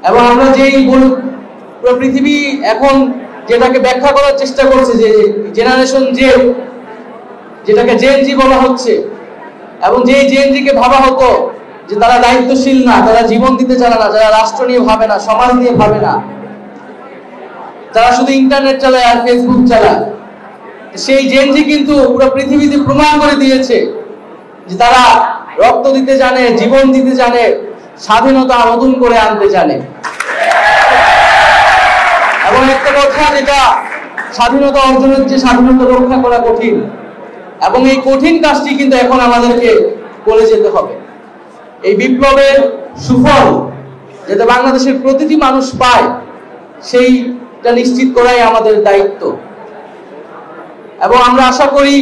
এবং আমরা যেই পুরো পৃথিবী এখন যেটাকে ব্যাখ্যা করার চেষ্টা করছে যে জেনারেশন জেড, যেটাকে জেনজি বলা হচ্ছে, এবং যেই জেনজিকে ভাবা হতো যে তারা দায়িত্বশীল না, তারা জীবন দিতে চায় না, যারা রাষ্ট্র নিয়ে ভাবে না, সমাজ নিয়ে ভাবে না, যারা শুধু ইন্টারনেট চালায় আর ফেসবুক চালায়, সেই জেনজি কিন্তু পুরো পৃথিবীতে প্রমাণ করে দিয়েছে যে তারা রক্ত দিতে জানে, জীবন দিতে জানে, স্বাধীনতা নতুন করে আনতে জানে। এবং একটা কথা, যেটা স্বাধীনতা অর্জনের চেয়ে স্বাধীনতা রক্ষা করা কঠিন, এবং এই কঠিন কাজটি কিন্তু এখন আমাদেরকে করে যেতে হবে। এই বিপ্লবের সুফল যাতে বাংলাদেশের প্রতিটি মানুষ পায়, সেইটা নিশ্চিত করাই আমাদের দায়িত্ব। এবং আমরা আশা করি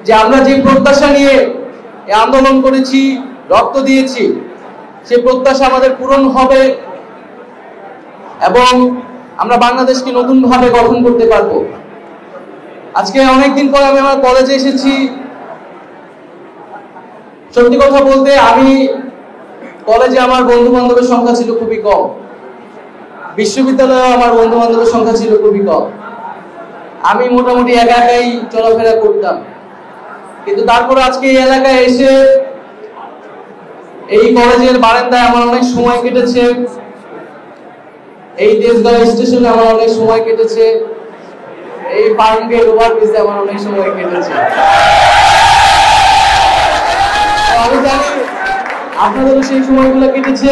যে আমরা যে প্রত্যাশা নিয়ে এই আন্দোলন করেছি, রক্ত দিয়েছি, সেই প্রত্যাশা আমাদের পূরণ হবে এবং আমরা বাংলাদেশকে নতুনভাবে গঠন করতে পারবো। আজকে অনেকদিন পর আমি আমার কলেজে এসেছি। সত্যি কথা বলতে, আমি কলেজে আমার বন্ধু বান্ধবের সংখ্যা ছিল খুবই কম, বিশ্ববিদ্যালয়ে আমার বন্ধু বান্ধবের সংখ্যা ছিল খুবই কম। আমি মোটামুটি একা একাই চলাফেরা করতাম, কিন্তু তারপর আজকে এই এলাকায় এসে এই কলেজের বারান্দায় আমার অনেক সময় কেটেছে, এই দেশগাঁও স্টেশনে আমার অনেক সময় কেটেছে, এই ফার্মগেট ওভারব্রিজে আমার অনেক সময় কেটেছে। আমি জানি আপনাদেরও সেই সময়গুলো কেটেছে।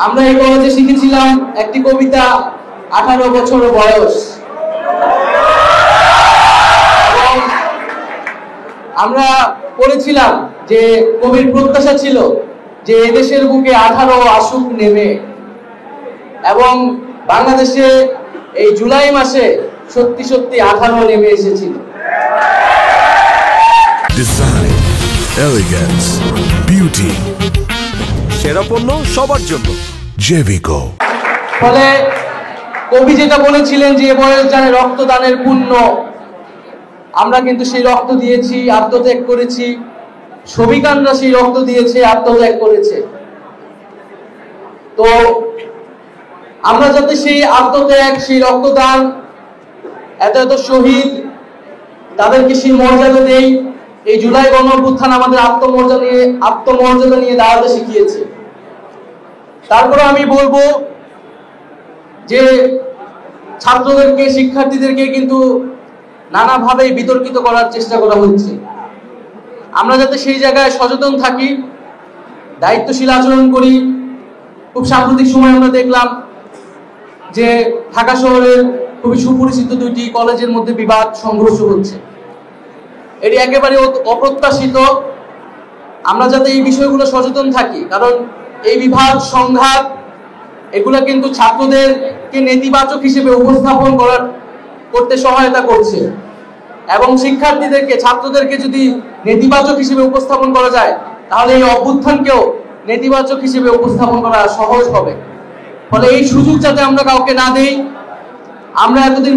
আমরা এই কলেজে শিখেছিলাম একটি কবিতা, 18 বছর বয়স। আমরা পড়েছিলাম যে কবির প্রত্যাশা ছিল যে এদেশের বুকে 18 আসুক নেমে, এবং বাংলাদেশে এই জুলাই মাসে সত্যি সত্যি 18 নেমে এসেছিল। ডিজাইন, এলিগেন্স, বিউটি, সেরা পণ্য সবার জন্য জেভিকো। ফলে কবি যেটা বলেছিলেন যে বয়স জানে রক্তদানের পুণ্য, আমরা কিন্তু সেই রক্ত দিয়েছি, আত্মত্যাগ করেছি। শ্রমিকানরা সেই রক্ত দিয়েছে, আত্মত্যাগ করেছে। তো আমরা যাতে সেই আত্মত্যাগ, সেই রক্তদান, এত এত শহীদ, তাদেরকে সেই মর্যাদা দেই। এই জুলাই গণঅভ্যুত্থান আমাদের আত্মমর্যাদা নিয়ে দাঁড়াতে শিখিয়েছে। তারপরে আমি বলবো যে ছাত্রদেরকে, শিক্ষার্থীদেরকে কিন্তু নানাভাবে বিতর্কিত করার চেষ্টা করা হচ্ছে। আমরা যাতে সেই জায়গায় সচেতন থাকি, দায়িত্বশীল আচরণ করি। খুব সাম্প্রতিক সময় আমরা দেখলাম যে ঢাকা শহরের খুবই সুপরিচিত দুইটি কলেজের মধ্যে বিবাদ, সংঘর্ষ হচ্ছে। এটি একেবারে অপ্রত্যাশিত। আমরা যাতে এই বিষয়গুলো সচেতন থাকি, কারণ এই বিবাদ, সংঘাত, এগুলো কিন্তু ছাত্রদেরকে নেতিবাচক হিসেবে উপস্থাপন করতে সহায়তা করছে, এবং শিক্ষার্থীদেরকে, ছাত্রদেরকে যদি নেতিবাচক হিসেবে উপস্থাপন করা যায়, তাহলে এই অভ্যুত্থানকেও নেতিবাচক হিসেবে উপস্থাপন করা সহজ হবে। ফলে এই সুযোগ যাতে আমরা কাউকে না দেই। আমরা এতদিন